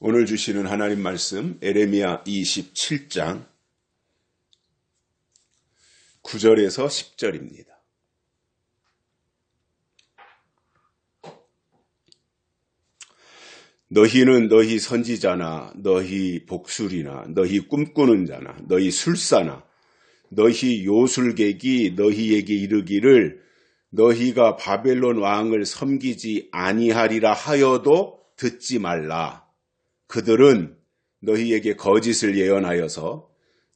오늘 주시는 하나님 말씀 에레미야 27장 9절에서 10절입니다. 너희는 너희 선지자나 너희 복술이나 너희 꿈꾸는 자나 너희 술사나 너희 요술객이 너희에게 이르기를 너희가 바벨론 왕을 섬기지 아니하리라 하여도 듣지 말라. 그들은 너희에게 거짓을 예언하여서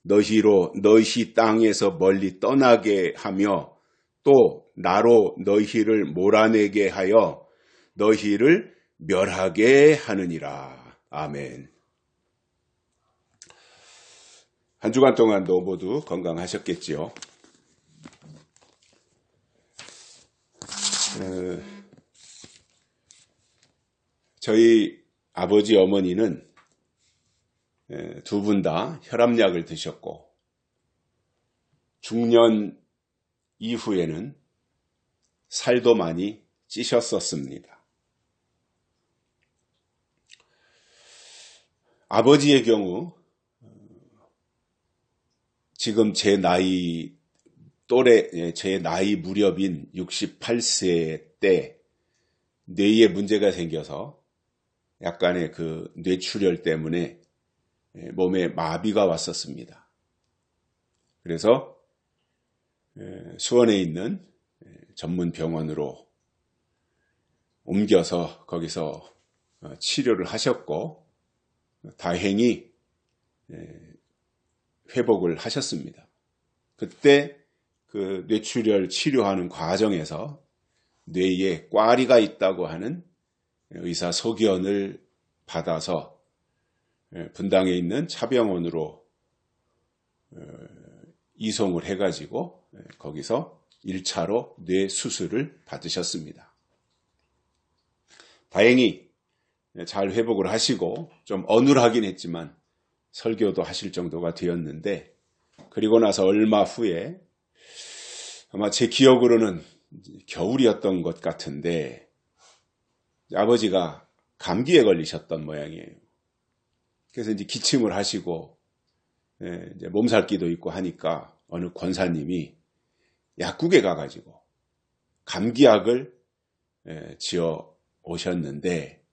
너희로 너희 땅에서 멀리 떠나게 하며 또 나로 너희를 몰아내게 하여 너희를 멸하게 하느니라. 아멘. 한 주간 동안도 모두 건강하셨겠지요. 저희 아버지 어머니는 두 분 다 혈압약을 드셨고 중년 이후에는 살도 많이 찌셨었습니다. 아버지의 경우 지금 제 나이 무렵인 68세 때 뇌에 문제가 생겨서 약간의 그 뇌출혈 때문에 몸에 마비가 왔었습니다. 그래서 수원에 있는 전문 병원으로 옮겨서 거기서 치료를 하셨고 다행히 회복을 하셨습니다. 그때 그 뇌출혈 치료하는 과정에서 뇌에 꽈리가 있다고 하는 의사 소견을 받아서 분당에 있는 차병원으로 이송을 해가지고 거기서 1차로 뇌 수술을 받으셨습니다. 다행히 잘 회복을 하시고 좀 어눌하긴 했지만 설교도 하실 정도가 되었는데 그리고 나서 얼마 후에 아마 제 기억으로는 겨울이었던 것 같은데 아버지가 감기에 걸리셨던 모양이에요. 그래서 이제 기침을 하시고 이제 몸살기도 있고 하니까 어느 권사님이 약국에 가가지고 감기약을 지어 오셨는데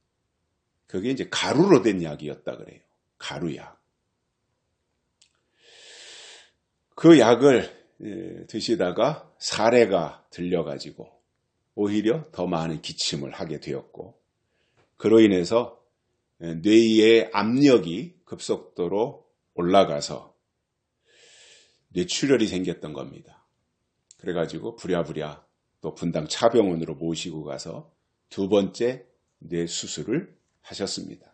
그게 이제 가루로 된 약이었다 그래요. 가루약. 그 약을 드시다가 사례가 들려가지고 오히려 더 많은 기침을 하게 되었고 그로 인해서 뇌의 압력이 급속도로 올라가서 뇌출혈이 생겼던 겁니다. 그래가지고 부랴부랴 또 분당 차병원으로 모시고 가서 두 번째 뇌 수술을 하셨습니다.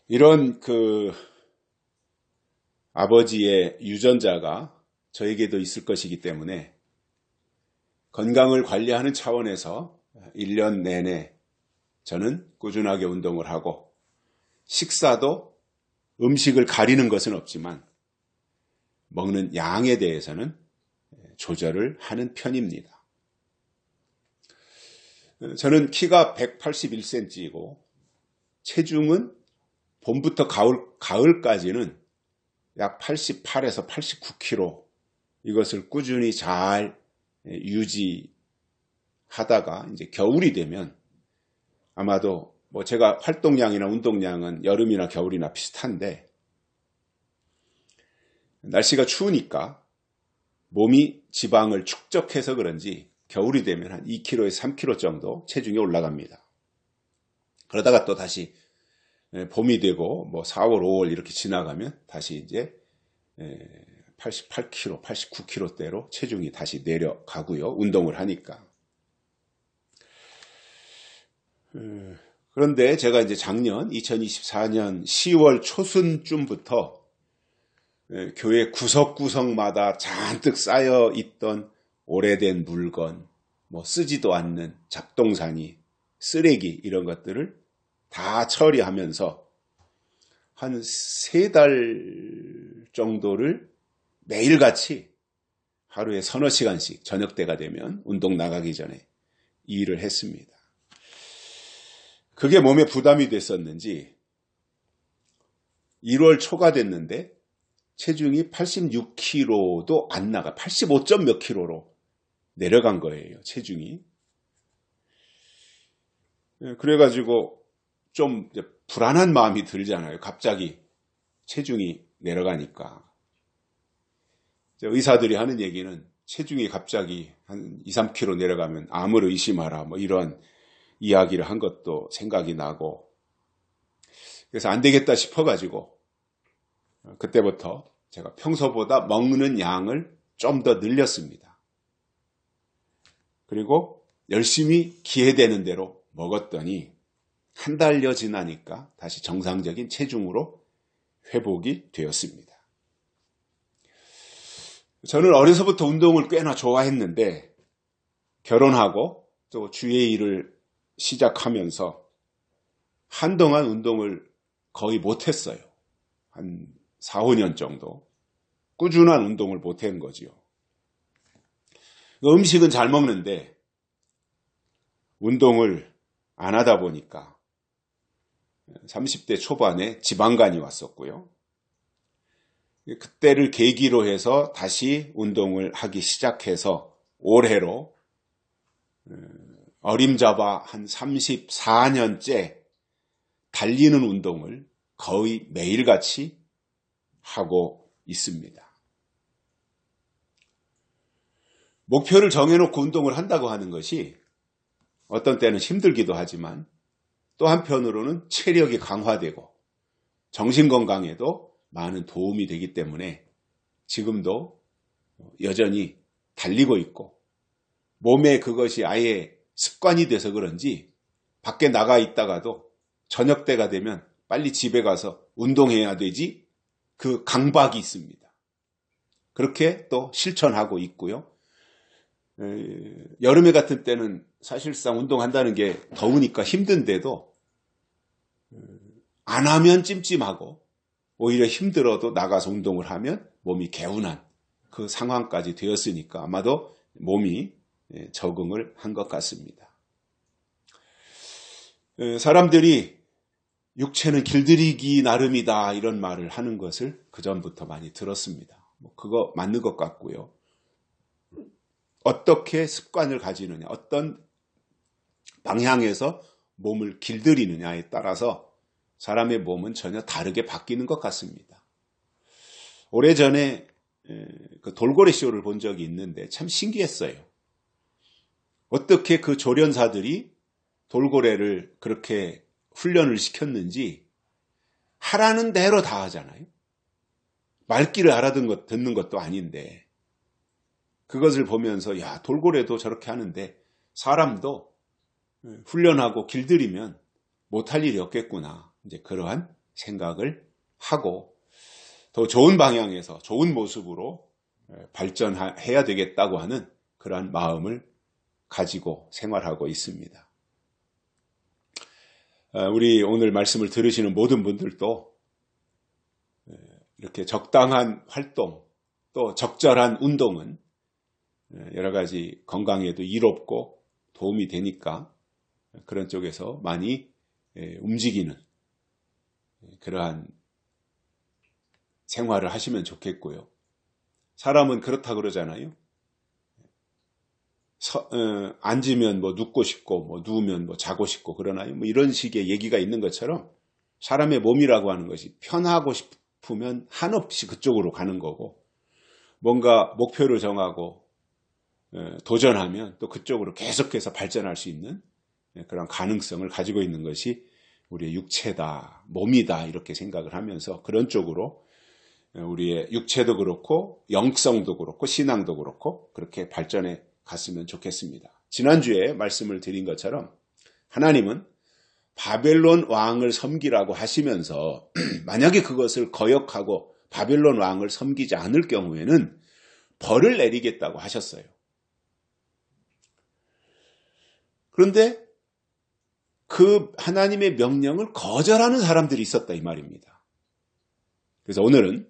이런 아버지의 유전자가 저에게도 있을 것이기 때문에 건강을 관리하는 차원에서 1년 내내 저는 꾸준하게 운동을 하고 식사도 음식을 가리는 것은 없지만 먹는 양에 대해서는 조절을 하는 편입니다. 저는 키가 181cm이고 체중은 봄부터 가을까지는 약 88에서 89kg 이것을 꾸준히 잘 유지하다가 이제 겨울이 되면 아마도 제가 활동량이나 운동량은 여름이나 겨울이나 비슷한데 날씨가 추우니까 몸이 지방을 축적해서 그런지 겨울이 되면 한 2kg에서 3kg 정도 체중이 올라갑니다. 그러다가 또 다시 봄이 되고 4월, 5월 이렇게 지나가면 다시 이제 88kg, 89kg대로 체중이 다시 내려가고요. 운동을 하니까. 그런데 제가 이제 작년 2024년 10월 초순쯤부터 교회 구석구석마다 잔뜩 쌓여 있던 오래된 물건, 쓰지도 않는 잡동사니, 쓰레기 이런 것들을 다 처리하면서 한 3달 정도를 매일같이 하루에 서너 시간씩 저녁 때가 되면 운동 나가기 전에 이 일을 했습니다. 그게 몸에 부담이 됐었는지 1월 초가 됐는데 체중이 86kg도 안 나가 85점 몇 킬로로 내려간 거예요. 체중이. 그래가지고 좀 불안한 마음이 들잖아요. 갑자기 체중이 내려가니까. 의사들이 하는 얘기는 체중이 갑자기 한 2, 3kg 내려가면 암을 의심하라 뭐 이런 이야기를 한 것도 생각이 나고, 그래서 안 되겠다 싶어가지고 그때부터 제가 평소보다 먹는 양을 좀 더 늘렸습니다. 그리고 열심히 기회되는 대로 먹었더니 한 달여 지나니까 다시 정상적인 체중으로 회복이 되었습니다. 저는 어려서부터 운동을 꽤나 좋아했는데 결혼하고 또 주의 일을 시작하면서 한동안 운동을 거의 못했어요. 한 4, 5년 정도 꾸준한 운동을 못한 거지요. 음식은 잘 먹는데 운동을 안 하다 보니까 30대 초반에 지방간이 왔었고요. 그때를 계기로 해서 다시 운동을 하기 시작해서 올해로 어림잡아 한 34년째 달리는 운동을 거의 매일같이 하고 있습니다. 목표를 정해놓고 운동을 한다고 하는 것이 어떤 때는 힘들기도 하지만 또 한편으로는 체력이 강화되고 정신건강에도 많은 도움이 되기 때문에 지금도 여전히 달리고 있고, 몸에 그것이 아예 습관이 돼서 그런지 밖에 나가 있다가도 저녁 때가 되면 빨리 집에 가서 운동해야 되지, 그 강박이 있습니다. 그렇게 또 실천하고 있고요. 여름에 같은 때는 사실상 운동한다는 게 더우니까 힘든데도 안 하면 찜찜하고 오히려 힘들어도 나가서 운동을 하면 몸이 개운한 그 상황까지 되었으니까 아마도 몸이 적응을 한 것 같습니다. 사람들이 육체는 길들이기 나름이다 이런 말을 하는 것을 그전부터 많이 들었습니다. 그거 맞는 것 같고요. 어떻게 습관을 가지느냐, 어떤 방향에서 몸을 길들이느냐에 따라서 사람의 몸은 전혀 다르게 바뀌는 것 같습니다. 오래전에 그 돌고래 쇼를 본 적이 있는데 참 신기했어요. 어떻게 그 조련사들이 돌고래를 그렇게 훈련을 시켰는지 하라는 대로 다 하잖아요. 말귀를 듣는 것도 아닌데 그것을 보면서 야, 돌고래도 저렇게 하는데 사람도 훈련하고 길들이면 못할 일이 없겠구나. 이제 그러한 생각을 하고 더 좋은 방향에서 좋은 모습으로 발전해야 되겠다고 하는 그러한 마음을 가지고 생활하고 있습니다. 우리 오늘 말씀을 들으시는 모든 분들도 이렇게 적당한 활동 또 적절한 운동은 여러 가지 건강에도 이롭고 도움이 되니까 그런 쪽에서 많이 움직이는 그러한 생활을 하시면 좋겠고요. 사람은 그렇다 그러잖아요. 앉으면 뭐 눕고 싶고 뭐 누우면 뭐 자고 싶고 그러나요? 뭐 이런 식의 얘기가 있는 것처럼 사람의 몸이라고 하는 것이 편하고 싶으면 한없이 그쪽으로 가는 거고, 뭔가 목표를 정하고 도전하면 또 그쪽으로 계속해서 발전할 수 있는 그런 가능성을 가지고 있는 것이 우리의 육체다, 몸이다 이렇게 생각을 하면서 그런 쪽으로 우리의 육체도 그렇고 영성도 그렇고 신앙도 그렇고 그렇게 발전해 갔으면 좋겠습니다. 지난주에 말씀을 드린 것처럼 하나님은 바벨론 왕을 섬기라고 하시면서 만약에 그것을 거역하고 바벨론 왕을 섬기지 않을 경우에는 벌을 내리겠다고 하셨어요. 그런데 그 하나님의 명령을 거절하는 사람들이 있었다 이 말입니다. 그래서 오늘은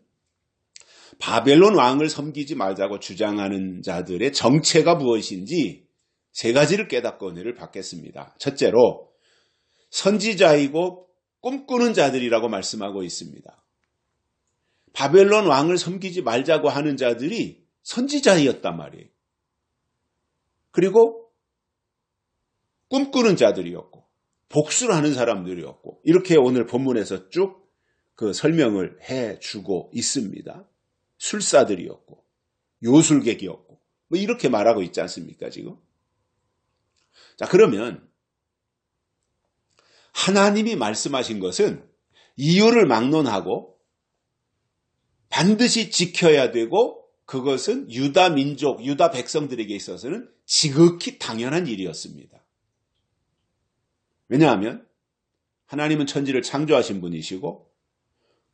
바벨론 왕을 섬기지 말자고 주장하는 자들의 정체가 무엇인지 세 가지를 깨닫고 은혜를 받겠습니다. 첫째로 선지자이고 꿈꾸는 자들이라고 말씀하고 있습니다. 바벨론 왕을 섬기지 말자고 하는 자들이 선지자이었단 말이에요. 그리고 꿈꾸는 자들이었고 복수를 하는 사람들이었고 이렇게 오늘 본문에서 쭉 그 설명을 해주고 있습니다. 술사들이었고 요술객이었고 뭐 이렇게 말하고 있지 않습니까 지금? 자, 그러면 하나님이 말씀하신 것은 이유를 막론하고 반드시 지켜야 되고 그것은 유다 민족, 유다 백성들에게 있어서는 지극히 당연한 일이었습니다. 왜냐하면 하나님은 천지를 창조하신 분이시고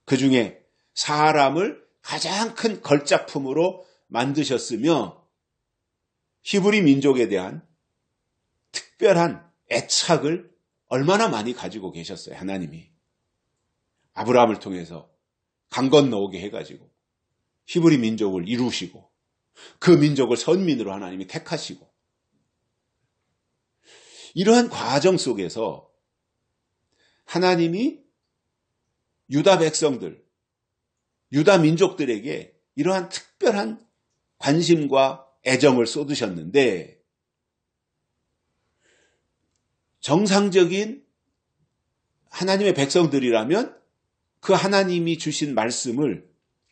그 중에 사람을 가장 큰 걸작품으로 만드셨으며 히브리 민족에 대한 특별한 애착을 얼마나 많이 가지고 계셨어요. 하나님이 아브라함을 통해서 강 건너오게 해가지고 히브리 민족을 이루시고 그 민족을 선민으로 하나님이 택하시고 이러한 과정 속에서 하나님이 유다 백성들, 유다 민족들에게 이러한 특별한 관심과 애정을 쏟으셨는데 정상적인 하나님의 백성들이라면 그 하나님이 주신 말씀을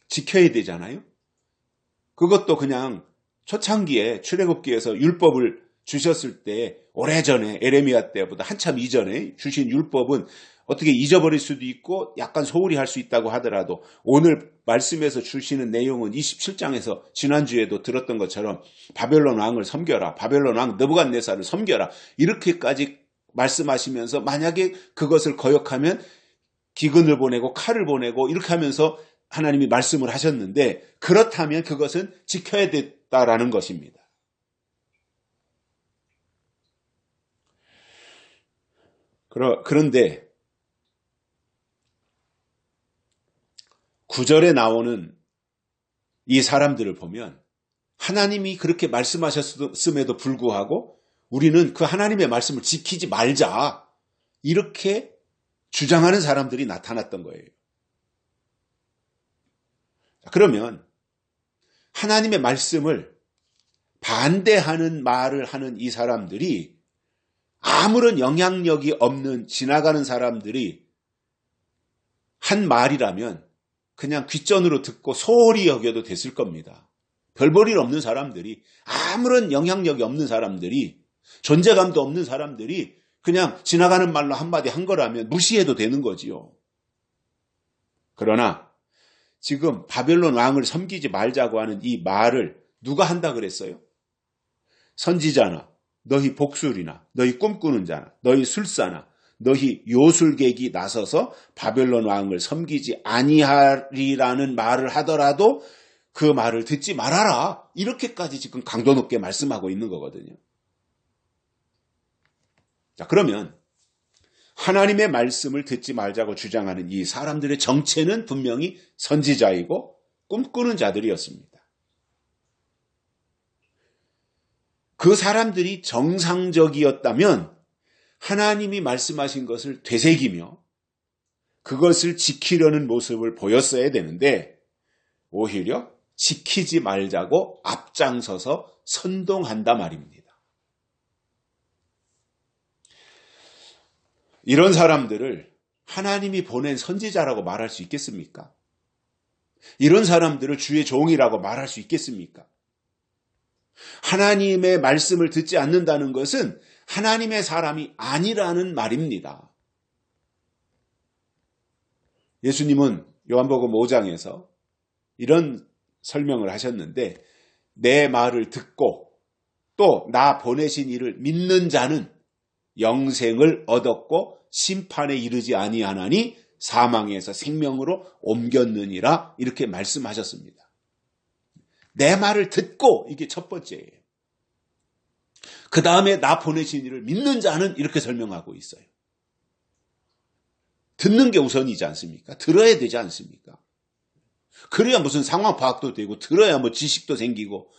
지켜야 되잖아요. 그것도 그냥 초창기에 출애굽기에서 율법을 주셨을 때 오래전에 에레미야 때보다 한참 이전에 주신 율법은 어떻게 잊어버릴 수도 있고 약간 소홀히 할 수 있다고 하더라도 오늘 말씀에서 주시는 내용은 27장에서 지난주에도 들었던 것처럼 바벨론 왕을 섬겨라. 바벨론 왕 느부갓네살을 섬겨라. 이렇게까지 말씀하시면서 만약에 그것을 거역하면 기근을 보내고 칼을 보내고 이렇게 하면서 하나님이 말씀을 하셨는데 그렇다면 그것은 지켜야 됐다라는 것입니다. 그런데 9절에 나오는 이 사람들을 보면 하나님이 그렇게 말씀하셨음에도 불구하고 우리는 그 하나님의 말씀을 지키지 말자 이렇게 주장하는 사람들이 나타났던 거예요. 그러면 하나님의 말씀을 반대하는 말을 하는 이 사람들이 아무런 영향력이 없는 지나가는 사람들이 한 말이라면 그냥 귓전으로 듣고 소홀히 여겨도 됐을 겁니다. 별 볼 일 없는 사람들이 아무런 영향력이 없는 사람들이 존재감도 없는 사람들이 그냥 지나가는 말로 한마디 한 거라면 무시해도 되는 거지요. 그러나 지금 바벨론 왕을 섬기지 말자고 하는 이 말을 누가 한다 그랬어요? 선지자나 너희 복술이나 너희 꿈꾸는 자나 너희 술사나 너희 요술객이 나서서 바벨론 왕을 섬기지 아니하리라는 말을 하더라도 그 말을 듣지 말아라. 이렇게까지 지금 강도 높게 말씀하고 있는 거거든요. 자, 그러면 하나님의 말씀을 듣지 말자고 주장하는 이 사람들의 정체는 분명히 선지자이고 꿈꾸는 자들이었습니다. 그 사람들이 정상적이었다면 하나님이 말씀하신 것을 되새기며 그것을 지키려는 모습을 보였어야 되는데 오히려 지키지 말자고 앞장서서 선동한다 말입니다. 이런 사람들을 하나님이 보낸 선지자라고 말할 수 있겠습니까? 이런 사람들을 주의 종이라고 말할 수 있겠습니까? 하나님의 말씀을 듣지 않는다는 것은 하나님의 사람이 아니라는 말입니다. 예수님은 요한복음 5장에서 이런 설명을 하셨는데 내 말을 듣고 또 나 보내신 이를 믿는 자는 영생을 얻었고 심판에 이르지 아니하나니 사망에서 생명으로 옮겼느니라 이렇게 말씀하셨습니다. 내 말을 듣고 이게 첫 번째예요. 그 다음에 나 보내신 이를 믿는 자는 이렇게 설명하고 있어요. 듣는 게 우선이지 않습니까? 들어야 되지 않습니까? 그래야 무슨 상황 파악도 되고 들어야 뭐 지식도 생기고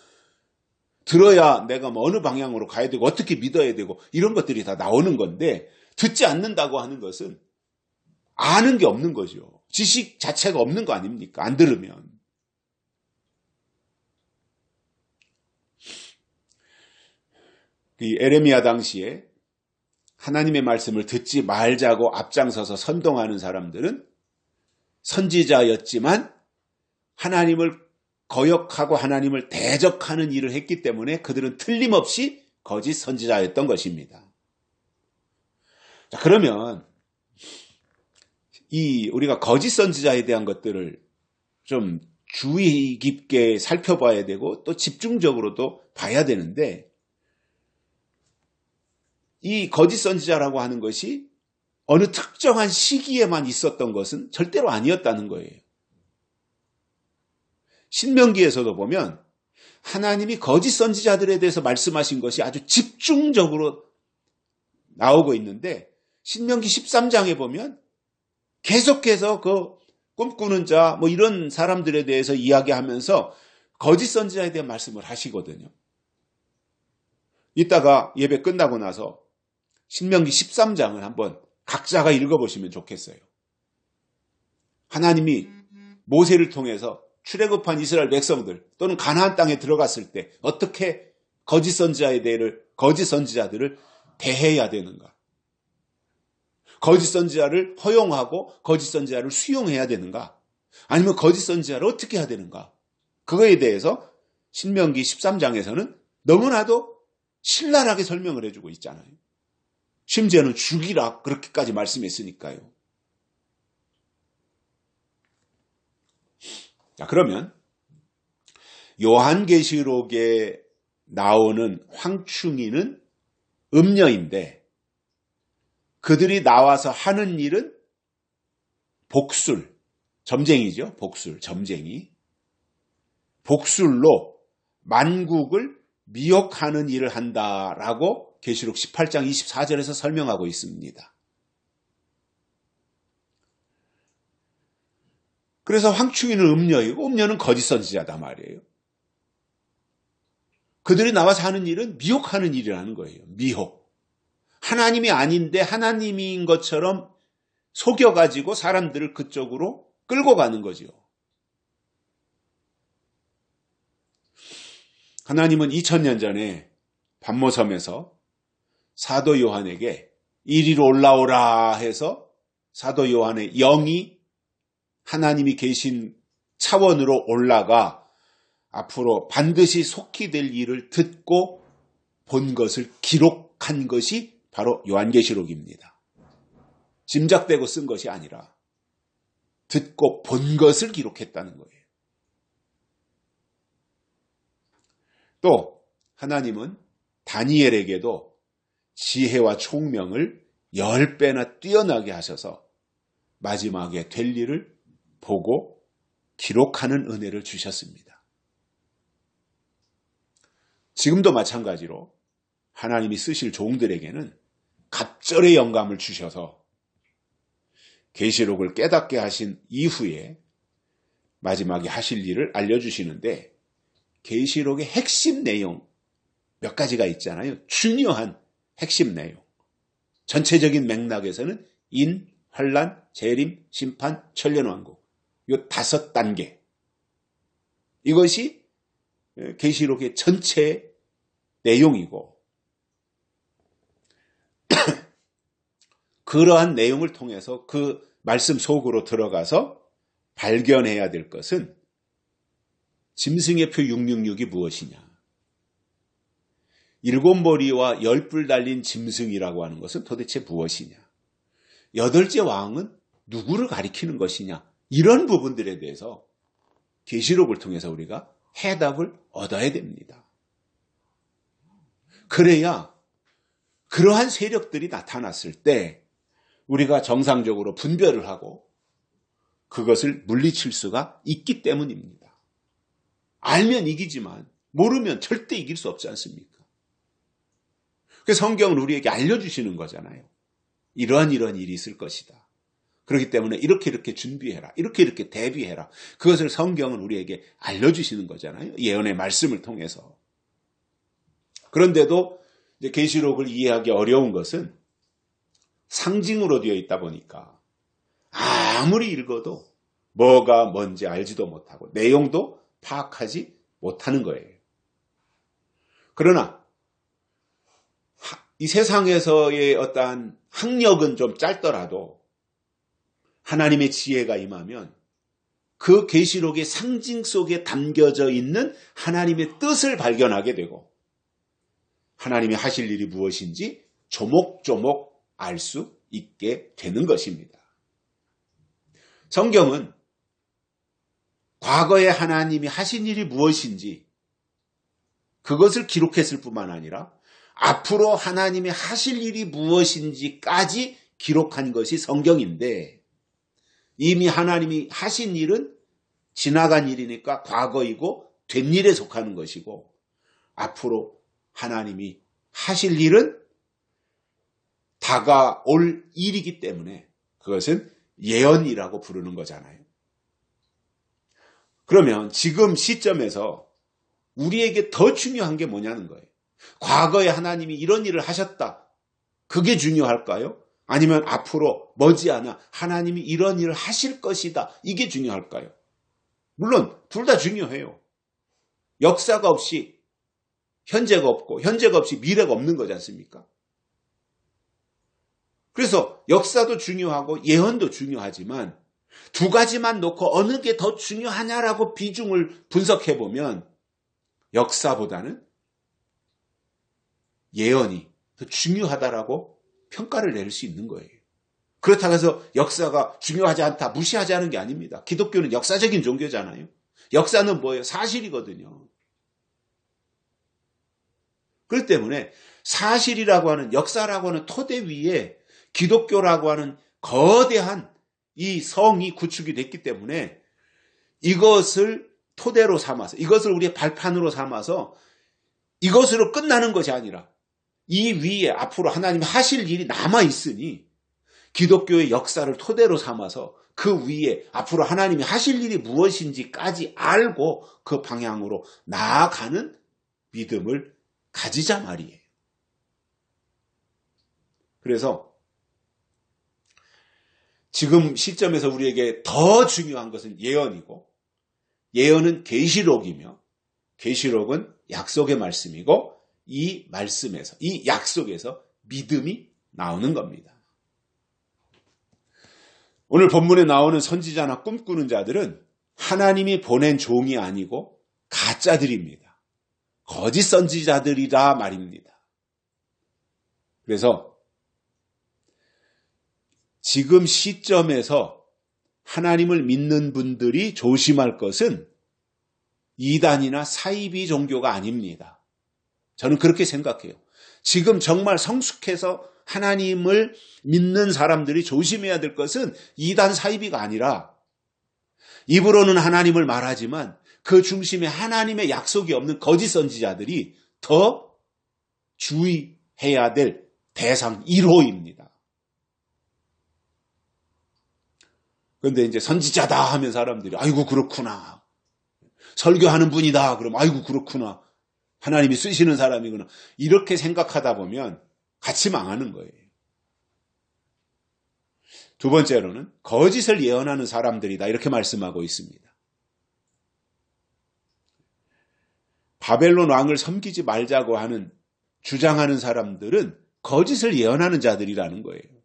들어야 내가 뭐 어느 방향으로 가야 되고 어떻게 믿어야 되고 이런 것들이 다 나오는 건데 듣지 않는다고 하는 것은 아는 게 없는 거죠. 지식 자체가 없는 거 아닙니까? 안 들으면. 이 에레미야 당시에 하나님의 말씀을 듣지 말자고 앞장서서 선동하는 사람들은 선지자였지만 하나님을 거역하고 하나님을 대적하는 일을 했기 때문에 그들은 틀림없이 거짓 선지자였던 것입니다. 자, 그러면 우리가 거짓 선지자에 대한 것들을 좀 주의 깊게 살펴봐야 되고 또 집중적으로도 봐야 되는데, 이 거짓 선지자라고 하는 것이 어느 특정한 시기에만 있었던 것은 절대로 아니었다는 거예요. 신명기에서도 보면 하나님이 거짓 선지자들에 대해서 말씀하신 것이 아주 집중적으로 나오고 있는데, 신명기 13장에 보면 계속해서 그 꿈꾸는 자 이런 사람들에 대해서 이야기하면서 거짓 선지자에 대한 말씀을 하시거든요. 이따가 예배 끝나고 나서 신명기 13장을 한번 각자가 읽어보시면 좋겠어요. 하나님이 모세를 통해서 출애굽한 이스라엘 백성들 또는 가나안 땅에 들어갔을 때 어떻게 거짓 선지자들을 대해야 되는가? 거짓 선지자를 허용하고 거짓 선지자를 수용해야 되는가? 아니면 거짓 선지자를 어떻게 해야 되는가? 그거에 대해서 신명기 13장에서는 너무나도 신랄하게 설명을 해주고 있잖아요. 심지어는 죽이라 그렇게까지 말씀했으니까요. 자, 그러면 요한계시록에 나오는 황충이는 음녀인데 그들이 나와서 하는 일은 복술, 점쟁이죠. 복술, 점쟁이. 복술로 만국을 미혹하는 일을 한다라고 계시록 18장 24절에서 설명하고 있습니다. 그래서 황충이는 음녀이고 음녀는 거짓 선지자다 말이에요. 그들이 나와서 하는 일은 미혹하는 일이라는 거예요. 미혹. 하나님이 아닌데 하나님인 것처럼 속여가지고 사람들을 그쪽으로 끌고 가는 거죠. 하나님은 2000년 전에 반모섬에서 사도 요한에게 이리로 올라오라 해서 사도 요한의 영이 하나님이 계신 차원으로 올라가 앞으로 반드시 속히 될 일을 듣고 본 것을 기록한 것이 바로 요한계시록입니다. 짐작되고 쓴 것이 아니라 듣고 본 것을 기록했다는 거예요. 또 하나님은 다니엘에게도 지혜와 총명을 10배나 뛰어나게 하셔서 마지막에 될 일을 보고 기록하는 은혜를 주셨습니다. 지금도 마찬가지로 하나님이 쓰실 종들에게는 갑절의 영감을 주셔서 계시록을 깨닫게 하신 이후에 마지막에 하실 일을 알려주시는데, 계시록의 핵심 내용 몇 가지가 있잖아요. 중요한 핵심 내용. 전체적인 맥락에서는 인, 환란, 재림, 심판, 천년왕국. 이 5단계. 이것이 계시록의 전체 내용이고, 그러한 내용을 통해서 그 말씀 속으로 들어가서 발견해야 될 것은 짐승의 표 666이 무엇이냐. 7머리와 10뿔 달린 짐승이라고 하는 것은 도대체 무엇이냐. 8째 왕은 누구를 가리키는 것이냐. 이런 부분들에 대해서 계시록을 통해서 우리가 해답을 얻어야 됩니다. 그래야 그러한 세력들이 나타났을 때 우리가 정상적으로 분별을 하고 그것을 물리칠 수가 있기 때문입니다. 알면 이기지만 모르면 절대 이길 수 없지 않습니까? 그래서 성경은 우리에게 알려주시는 거잖아요. 이러한 일이 있을 것이다. 그렇기 때문에 이렇게 준비해라. 이렇게 대비해라. 그것을 성경은 우리에게 알려주시는 거잖아요. 예언의 말씀을 통해서. 그런데도 이제 계시록을 이해하기 어려운 것은 상징으로 되어 있다 보니까 아무리 읽어도 뭐가 뭔지 알지도 못하고 내용도 파악하지 못하는 거예요. 그러나 이 세상에서의 어떠한 학력은 좀 짧더라도 하나님의 지혜가 임하면 그 계시록의 상징 속에 담겨져 있는 하나님의 뜻을 발견하게 되고 하나님이 하실 일이 무엇인지 조목조목 알 수 있게 되는 것입니다. 성경은 과거에 하나님이 하신 일이 무엇인지 그것을 기록했을 뿐만 아니라 앞으로 하나님이 하실 일이 무엇인지까지 기록한 것이 성경인데 이미 하나님이 하신 일은 지나간 일이니까 과거이고 된 일에 속하는 것이고 앞으로 하나님이 하실 일은 다가올 일이기 때문에 그것은 예언이라고 부르는 거잖아요. 그러면 지금 시점에서 우리에게 더 중요한 게 뭐냐는 거예요. 과거에 하나님이 이런 일을 하셨다. 그게 중요할까요? 아니면 앞으로 머지않아 하나님이 이런 일을 하실 것이다. 이게 중요할까요? 물론 둘 다 중요해요. 역사가 없이 현재가 없고 현재가 없이 미래가 없는 거지 않습니까? 그래서 역사도 중요하고 예언도 중요하지만 두 가지만 놓고 어느 게 더 중요하냐라고 비중을 분석해보면 역사보다는 예언이 더 중요하다라고 평가를 내릴 수 있는 거예요. 그렇다고 해서 역사가 중요하지 않다, 무시하지 않은 게 아닙니다. 기독교는 역사적인 종교잖아요. 역사는 뭐예요? 사실이거든요. 그렇기 때문에 사실이라고 하는 역사라고 하는 토대 위에 기독교라고 하는 거대한 이 성이 구축이 됐기 때문에 이것을 토대로 삼아서 이것을 우리의 발판으로 삼아서 이것으로 끝나는 것이 아니라 이 위에 앞으로 하나님이 하실 일이 남아있으니 기독교의 역사를 토대로 삼아서 그 위에 앞으로 하나님이 하실 일이 무엇인지까지 알고 그 방향으로 나아가는 믿음을 가지자 말이에요. 그래서 지금 시점에서 우리에게 더 중요한 것은 예언이고 예언은 계시록이며 계시록은 약속의 말씀이고 이 말씀에서 이 약속에서 믿음이 나오는 겁니다. 오늘 본문에 나오는 선지자나 꿈꾸는 자들은 하나님이 보낸 종이 아니고 가짜들입니다. 거짓 선지자들이라 말입니다. 그래서 지금 시점에서 하나님을 믿는 분들이 조심할 것은 이단이나 사이비 종교가 아닙니다. 저는 그렇게 생각해요. 지금 정말 성숙해서 하나님을 믿는 사람들이 조심해야 될 것은 이단 사이비가 아니라 입으로는 하나님을 말하지만 그 중심에 하나님의 약속이 없는 거짓 선지자들이 더 주의해야 될 대상 1호입니다. 그런데 이제 선지자다 하면 사람들이 아이고 그렇구나. 설교하는 분이다. 그럼 아이고 그렇구나. 하나님이 쓰시는 사람이구나. 이렇게 생각하다 보면 같이 망하는 거예요. 두 번째로는 거짓을 예언하는 사람들이다. 이렇게 말씀하고 있습니다. 바벨론 왕을 섬기지 말자고 하는 주장하는 사람들은 거짓을 예언하는 자들이라는 거예요.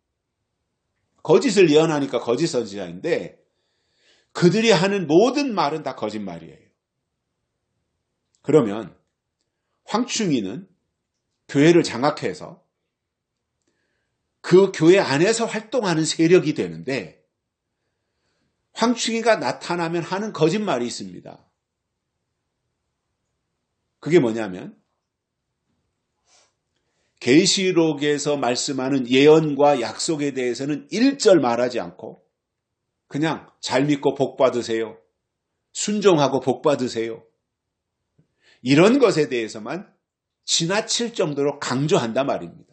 거짓을 예언하니까 거짓 선지자인데 그들이 하는 모든 말은 다 거짓말이에요. 그러면 황충이는 교회를 장악해서 그 교회 안에서 활동하는 세력이 되는데 황충이가 나타나면 하는 거짓말이 있습니다. 그게 뭐냐면 계시록에서 말씀하는 예언과 약속에 대해서는 1절 말하지 않고 그냥 잘 믿고 복 받으세요. 순종하고 복 받으세요. 이런 것에 대해서만 지나칠 정도로 강조한단 말입니다.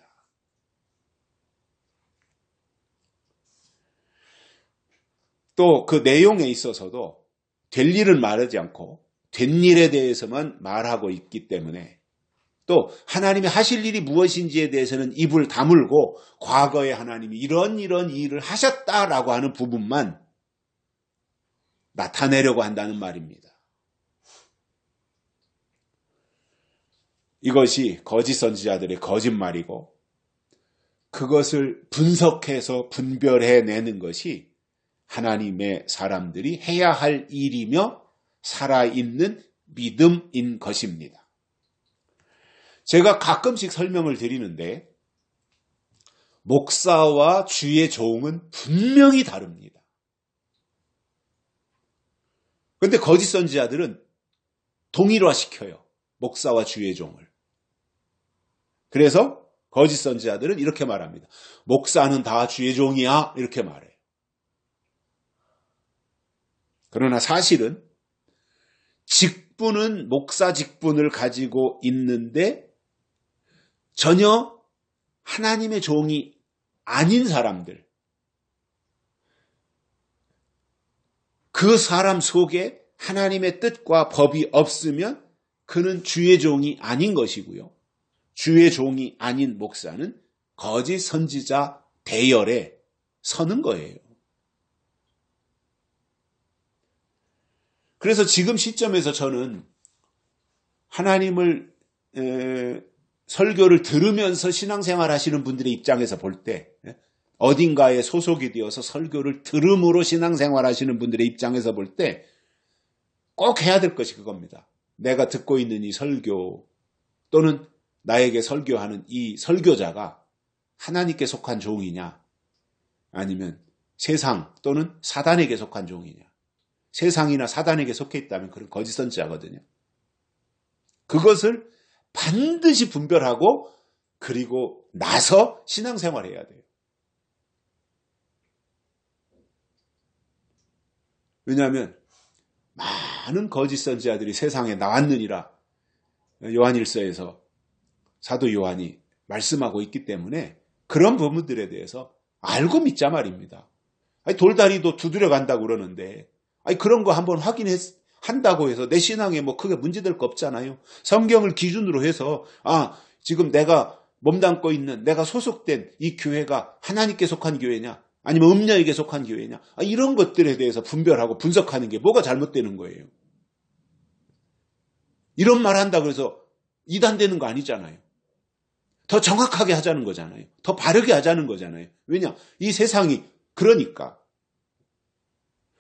또 그 내용에 있어서도 될 일은 말하지 않고 된 일에 대해서만 말하고 있기 때문에 또 하나님이 하실 일이 무엇인지에 대해서는 입을 다물고 과거에 하나님이 이런 일을 하셨다라고 하는 부분만 나타내려고 한다는 말입니다. 이것이 거짓 선지자들의 거짓말이고 그것을 분석해서 분별해내는 것이 하나님의 사람들이 해야 할 일이며 살아있는 믿음인 것입니다. 제가 가끔씩 설명을 드리는데 목사와 주의 종은 분명히 다릅니다. 그런데 거짓 선지자들은 동일화시켜요. 목사와 주의 종을. 그래서 거짓 선지자들은 이렇게 말합니다. 목사는 다 주의 종이야 이렇게 말해요. 그러나 사실은 직분은 목사 직분을 가지고 있는데 전혀 하나님의 종이 아닌 사람들, 그 사람 속에 하나님의 뜻과 법이 없으면 그는 주의 종이 아닌 것이고요. 주의 종이 아닌 목사는 거짓 선지자 대열에 서는 거예요. 그래서 지금 시점에서 저는 하나님을 설교를 들으면서 신앙생활 하시는 분들의 입장에서 볼 때 어딘가에 소속이 되어서 설교를 들음으로 신앙생활 하시는 분들의 입장에서 볼 때 꼭 해야 될 것이 그겁니다. 내가 듣고 있는 이 설교 또는 나에게 설교하는 이 설교자가 하나님께 속한 종이냐 아니면 세상 또는 사단에게 속한 종이냐. 세상이나 사단에게 속해 있다면 그런 거짓 선지자거든요. 그것을 반드시 분별하고 그리고 나서 신앙생활해야 돼요. 왜냐하면 많은 거짓 선지자들이 세상에 나왔느니라 요한일서에서 사도 요한이 말씀하고 있기 때문에 그런 부분들에 대해서 알고 믿자 말입니다. 돌다리도 두드려 간다고 그러는데 그런 거 한번 한다고 해서 내 신앙에 뭐 크게 문제될 거 없잖아요. 성경을 기준으로 해서 지금 내가 몸담고 있는 내가 소속된 이 교회가 하나님께 속한 교회냐 아니면 음녀에게 속한 교회냐 이런 것들에 대해서 분별하고 분석하는 게 뭐가 잘못되는 거예요. 이런 말 한다고 해서 이단되는 거 아니잖아요. 더 정확하게 하자는 거잖아요. 더 바르게 하자는 거잖아요. 왜냐? 이 세상이 그러니까.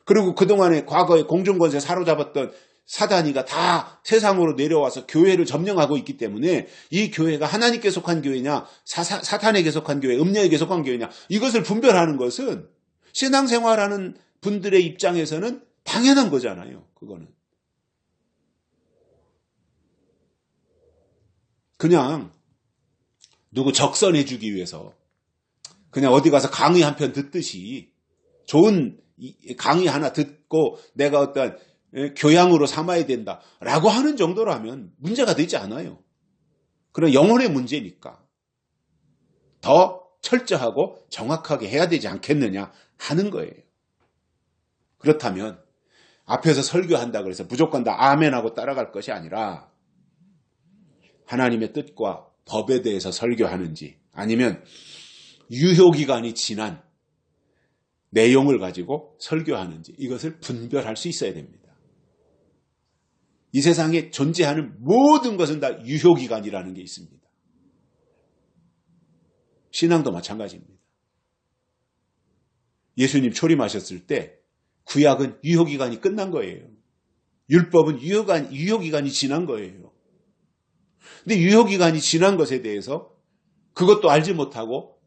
그리고 그동안에 과거에 공중권세 사로잡았던 사단이가 다 세상으로 내려와서 교회를 점령하고 있기 때문에 이 교회가 하나님께 속한 교회냐 사탄에게 속한 교회, 음녀에게 속한 교회냐 이것을 분별하는 것은 신앙생활하는 분들의 입장에서는 당연한 거잖아요. 그거는. 그냥 누구 적선해주기 위해서 그냥 어디 가서 강의 한 편 듣듯이 좋은 강의 하나 듣고 내가 어떤 교양으로 삼아야 된다라고 하는 정도라면 문제가 되지 않아요. 그런 영혼의 문제니까 더 철저하고 정확하게 해야 되지 않겠느냐 하는 거예요. 그렇다면 앞에서 설교한다 그래서 무조건 다 아멘하고 따라갈 것이 아니라 하나님의 뜻과 법에 대해서 설교하는지 아니면 유효기간이 지난 내용을 가지고 설교하는지 이것을 분별할 수 있어야 됩니다. 이 세상에 존재하는 모든 것은 다 유효기간이라는 게 있습니다. 신앙도 마찬가지입니다. 예수님 초림하셨을 때 구약은 유효기간이 끝난 거예요. 율법은 유효기간이 지난 거예요. 근데 유효기간이 지난 것에 대해서 그것도 알지 못하고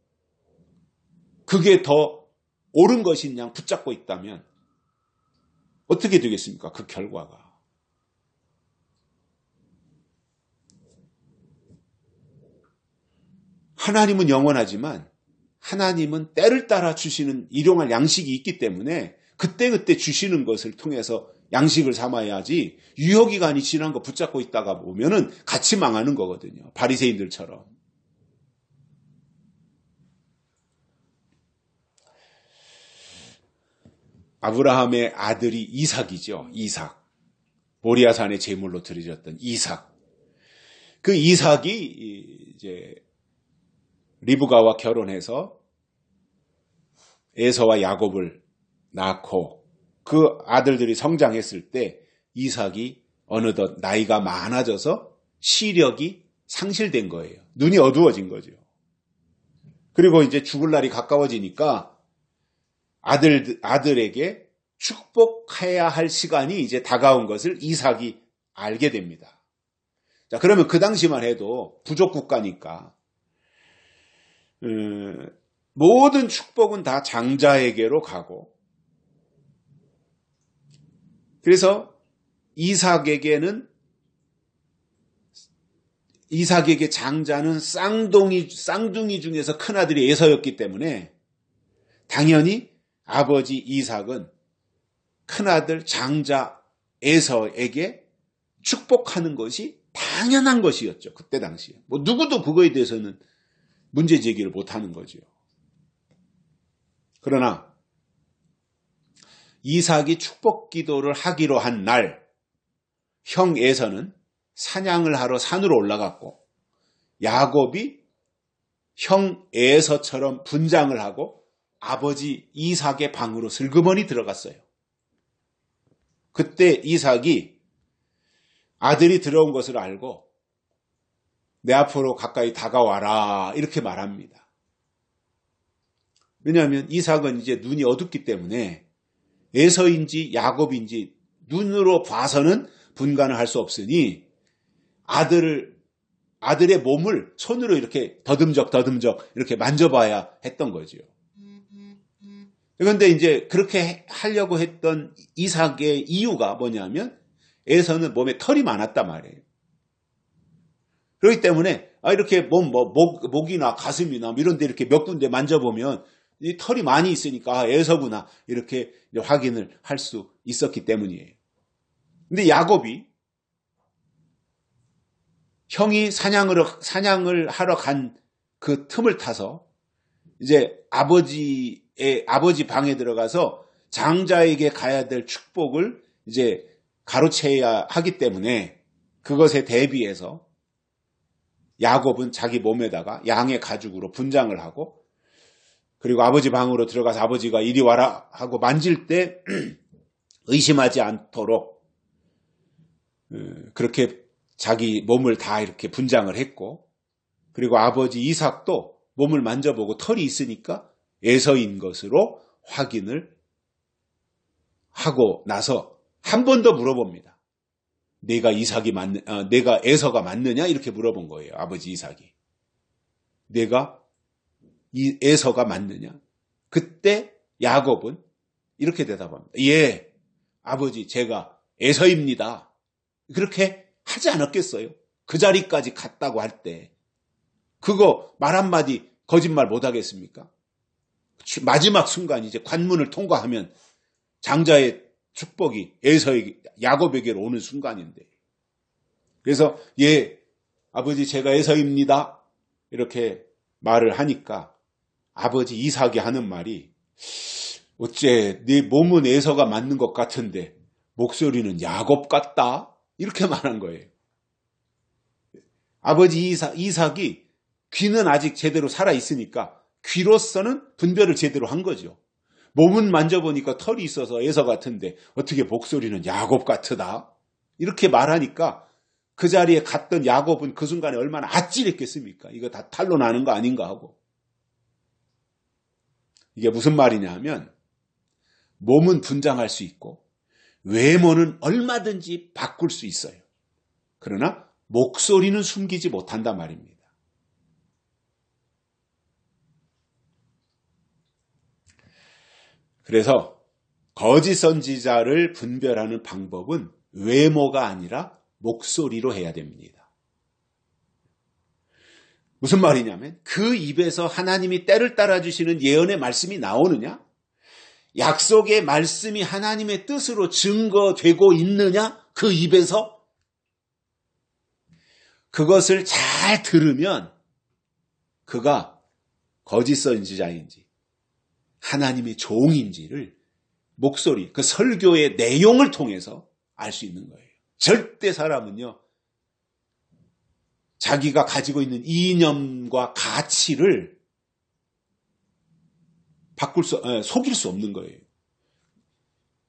그게 더 옳은 것인 양 붙잡고 있다면 어떻게 되겠습니까? 그 결과가. 하나님은 영원하지만 하나님은 때를 따라 주시는 일용할 양식이 있기 때문에 그때그때 주시는 것을 통해서 양식을 삼아야지 유효기간이 지난 거 붙잡고 있다가 보면은 같이 망하는 거거든요. 바리새인들처럼. 아브라함의 아들이 이삭이죠. 이삭. 모리아산의 제물로 드려졌던 이삭. 그 이삭이 이제 리브가와 결혼해서 에서와 야곱을 낳고 그 아들들이 성장했을 때 이삭이 어느덧 나이가 많아져서 시력이 상실된 거예요. 눈이 어두워진 거죠. 그리고 이제 죽을 날이 가까워지니까 아들에게 축복해야 할 시간이 이제 다가온 것을 이삭이 알게 됩니다. 자, 그러면 그 당시만 해도 부족 국가니까 모든 축복은 다 장자에게로 가고, 그래서 이삭에게 장자는 쌍둥이 중에서 큰아들이 에서였기 때문에 당연히 아버지 이삭은 큰아들 장자 에서에게 축복하는 것이 당연한 것이었죠. 그때 당시에. 뭐 누구도 그거에 대해서는 문제 제기를 못하는 거죠. 그러나 이삭이 축복 기도를 하기로 한 날, 형 에서는 사냥을 하러 산으로 올라갔고, 야곱이 형 에서처럼 분장을 하고 아버지 이삭의 방으로 슬그머니 들어갔어요. 그때 이삭이 아들이 들어온 것을 알고 내 앞으로 가까이 다가와라 이렇게 말합니다. 왜냐하면 이삭은 이제 눈이 어둡기 때문에 에서인지 야곱인지 눈으로 봐서는 분간을 할 수 없으니 아들의 몸을 손으로 이렇게 더듬적 이렇게 만져봐야 했던 거죠. 그런데 이제 그렇게 하려고 했던 이삭의 이유가 뭐냐면 에서는 몸에 털이 많았단 말이에요. 그렇기 때문에 이렇게 목이나 가슴이나 이런 데 이렇게 몇 군데 만져보면 이 털이 많이 있으니까 에서구나 이렇게 확인을 할 수 있었기 때문이에요. 근데 야곱이 형이 사냥을 하러 간 그 틈을 타서 이제 아버지 방에 들어가서 장자에게 가야 될 축복을 이제 가로채야 하기 때문에 그것에 대비해서 야곱은 자기 몸에다가 양의 가죽으로 분장을 하고, 그리고 아버지 방으로 들어가서 아버지가 이리 와라 하고 만질 때 의심하지 않도록 그렇게 자기 몸을 다 이렇게 분장을 했고, 그리고 아버지 이삭도 몸을 만져보고 털이 있으니까 에서인 것으로 확인을 하고 나서 한 번 더 물어봅니다. 내가 에서가 맞느냐? 이렇게 물어본 거예요. 아버지 이삭이. 내가 에서가 맞느냐? 그때 야곱은 이렇게 대답합니다. 예, 아버지 제가 에서입니다. 그렇게 하지 않았겠어요? 그 자리까지 갔다고 할 때 그거 말 한마디 거짓말 못하겠습니까? 마지막 순간 이제 관문을 통과하면 장자의 축복이 야곱에게로 오는 순간인데, 그래서 예, 아버지 제가 에서입니다 이렇게 말을 하니까 아버지 이삭이 하는 말이, 어째 네 몸은 에서가 맞는 것 같은데 목소리는 야곱 같다 이렇게 말한 거예요. 아버지 이삭이 귀는 아직 제대로 살아있으니까 귀로서는 분별을 제대로 한 거죠. 몸은 만져보니까 털이 있어서 에서 같은데 어떻게 목소리는 야곱 같으다 이렇게 말하니까 그 자리에 갔던 야곱은 그 순간에 얼마나 아찔했겠습니까? 이거 다 탈로 나는 거 아닌가 하고. 이게 무슨 말이냐 하면 몸은 분장할 수 있고 외모는 얼마든지 바꿀 수 있어요. 그러나 목소리는 숨기지 못한단 말입니다. 그래서 거짓 선지자를 분별하는 방법은 외모가 아니라 목소리로 해야 됩니다. 무슨 말이냐면 그 입에서 하나님이 때를 따라주시는 예언의 말씀이 나오느냐? 약속의 말씀이 하나님의 뜻으로 증거되고 있느냐? 그 입에서? 그것을 잘 들으면 그가 거짓 선지자인지 하나님의 종인지를 목소리, 그 설교의 내용을 통해서 알 수 있는 거예요. 절대 사람은요, 자기가 가지고 있는 이념과 가치를 속일 수 없는 거예요.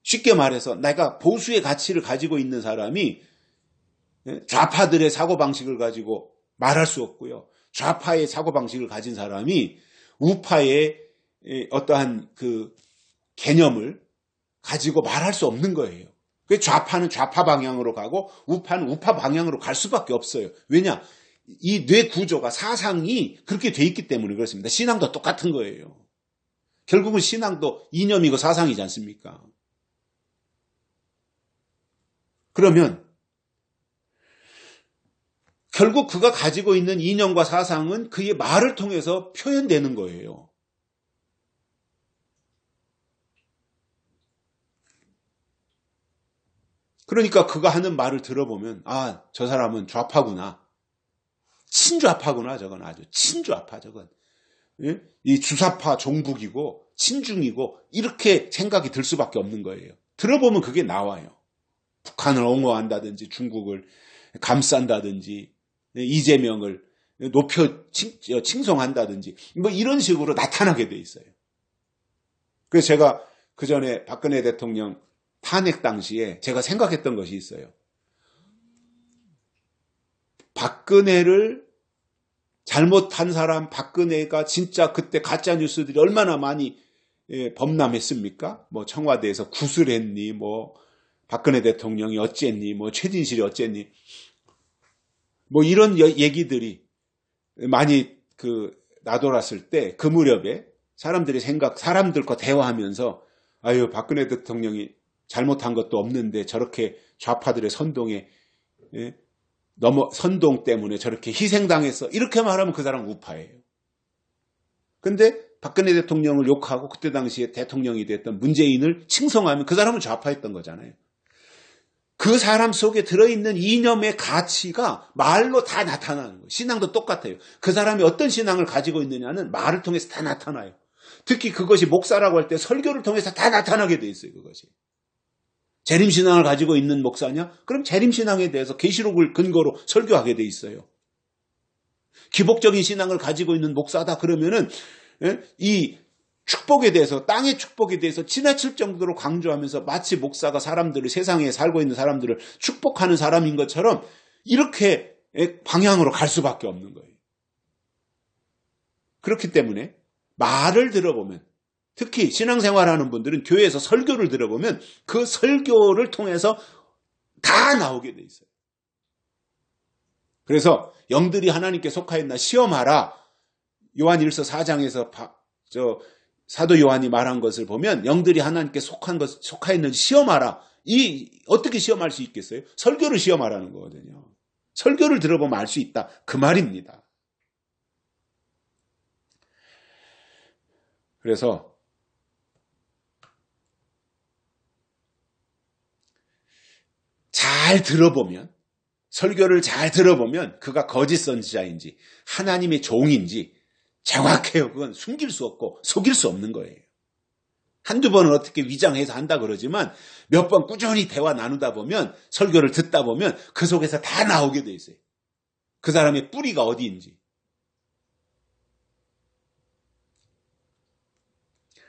쉽게 말해서 내가 보수의 가치를 가지고 있는 사람이 좌파들의 사고방식을 가지고 말할 수 없고요. 좌파의 사고방식을 가진 사람이 우파의 어떠한 그 개념을 가지고 말할 수 없는 거예요. 좌파는 좌파 방향으로 가고 우파는 우파 방향으로 갈 수밖에 없어요. 왜냐? 이 뇌 구조가 사상이 그렇게 돼 있기 때문에 그렇습니다. 신앙도 똑같은 거예요. 결국은 신앙도 이념이고 사상이지 않습니까? 그러면 결국 그가 가지고 있는 이념과 사상은 그의 말을 통해서 표현되는 거예요. 그러니까 그가 하는 말을 들어보면 아, 저 사람은 좌파구나. 친좌파구나. 저건 아주 친좌파. 저건 이 주사파 종북이고 친중이고 이렇게 생각이 들 수밖에 없는 거예요. 들어보면 그게 나와요. 북한을 옹호한다든지 중국을 감싼다든지 이재명을 높여 칭송한다든지 뭐 이런 식으로 나타나게 돼 있어요. 그래서 제가 그 전에 박근혜 대통령 탄핵 당시에 제가 생각했던 것이 있어요. 박근혜를 잘못한 사람, 박근혜가 진짜 그때 가짜 뉴스들이 얼마나 많이 범람했습니까? 뭐 청와대에서 구슬했니, 뭐 박근혜 대통령이 어쨌니, 뭐 최진실이 어쨌니, 뭐 이런 얘기들이 많이 나돌았을 때 그 무렵에 사람들과 대화하면서 아유, 박근혜 대통령이 잘못한 것도 없는데 저렇게 좌파들의 선동 때문에 저렇게 희생당했어. 이렇게 말하면 그 사람은 우파예요. 근데 박근혜 대통령을 욕하고 그때 당시에 대통령이 됐던 문재인을 칭송하면 그 사람은 좌파였던 거잖아요. 그 사람 속에 들어있는 이념의 가치가 말로 다 나타나는 거예요. 신앙도 똑같아요. 그 사람이 어떤 신앙을 가지고 있느냐는 말을 통해서 다 나타나요. 특히 그것이 목사라고 할 때 설교를 통해서 다 나타나게 돼 있어요. 그것이. 재림신앙을 가지고 있는 목사냐? 그럼 재림신앙에 대해서 계시록을 근거로 설교하게 돼 있어요. 기복적인 신앙을 가지고 있는 목사다 그러면은 이 축복에 대해서, 땅의 축복에 대해서 지나칠 정도로 강조하면서 마치 목사가 세상에 살고 있는 사람들을 축복하는 사람인 것처럼 이렇게 방향으로 갈 수밖에 없는 거예요. 그렇기 때문에 말을 들어보면, 특히 신앙생활하는 분들은 교회에서 설교를 들어보면 그 설교를 통해서 다 나오게 돼 있어요. 그래서 영들이 하나님께 속하였나 시험하라. 요한 1서 4장에서 사도 요한이 말한 것을 보면 영들이 하나님께 속하였는지 시험하라. 어떻게 시험할 수 있겠어요? 설교를 시험하라는 거거든요. 설교를 들어보면 알 수 있다. 그 말입니다. 그래서 설교를 잘 들어보면 그가 거짓 선지자인지 하나님의 종인지 정확해요. 그건 숨길 수 없고 속일 수 없는 거예요. 한두 번은 어떻게 위장해서 한다 그러지만 몇 번 꾸준히 대화 나누다 보면, 설교를 듣다 보면 그 속에서 다 나오게 돼 있어요. 그 사람의 뿌리가 어디인지.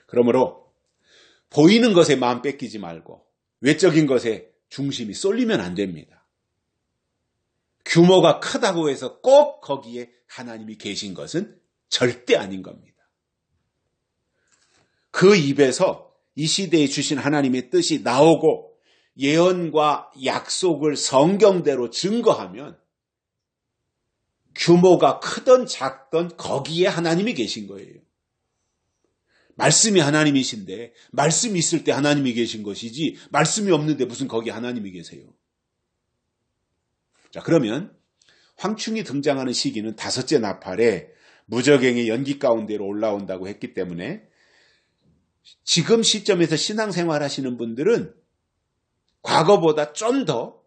그러므로 보이는 것에 마음 뺏기지 말고 외적인 것에 중심이 쏠리면 안 됩니다. 규모가 크다고 해서 꼭 거기에 하나님이 계신 것은 절대 아닌 겁니다. 그 입에서 이 시대에 주신 하나님의 뜻이 나오고 예언과 약속을 성경대로 증거하면 규모가 크든 작든 거기에 하나님이 계신 거예요. 말씀이 하나님이신데 말씀이 있을 때 하나님이 계신 것이지 말씀이 없는데 무슨 거기 하나님이 계세요. 자, 그러면 황충이 등장하는 시기는 다섯째 나팔에 무저갱이 연기 가운데로 올라온다고 했기 때문에 지금 시점에서 신앙생활 하시는 분들은 과거보다 좀 더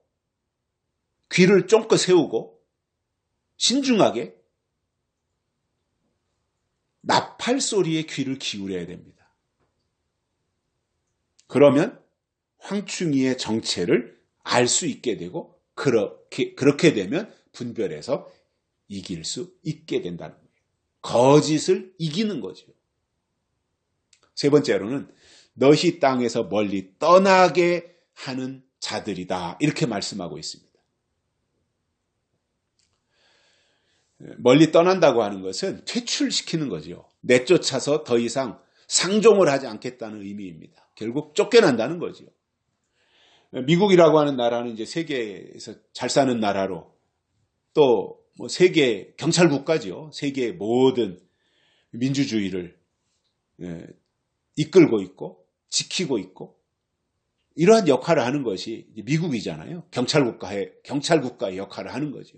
귀를 쫑긋 세우고 신중하게 나팔 소리에 귀를 기울여야 됩니다. 그러면 황충이의 정체를 알 수 있게 되고 그렇게 되면 분별해서 이길 수 있게 된다는 거예요. 거짓을 이기는 거죠. 세 번째로는 너희 땅에서 멀리 떠나게 하는 자들이다. 이렇게 말씀하고 있습니다. 멀리 떠난다고 하는 것은 퇴출시키는 거죠. 내쫓아서 더 이상 상종을 하지 않겠다는 의미입니다. 결국 쫓겨난다는 거죠. 미국이라고 하는 나라는 이제 세계에서 잘 사는 나라로 또 뭐 세계 경찰 국가죠. 세계의 모든 민주주의를 이끌고 있고 지키고 있고 이러한 역할을 하는 것이 미국이잖아요. 경찰 국가의 역할을 하는 거죠.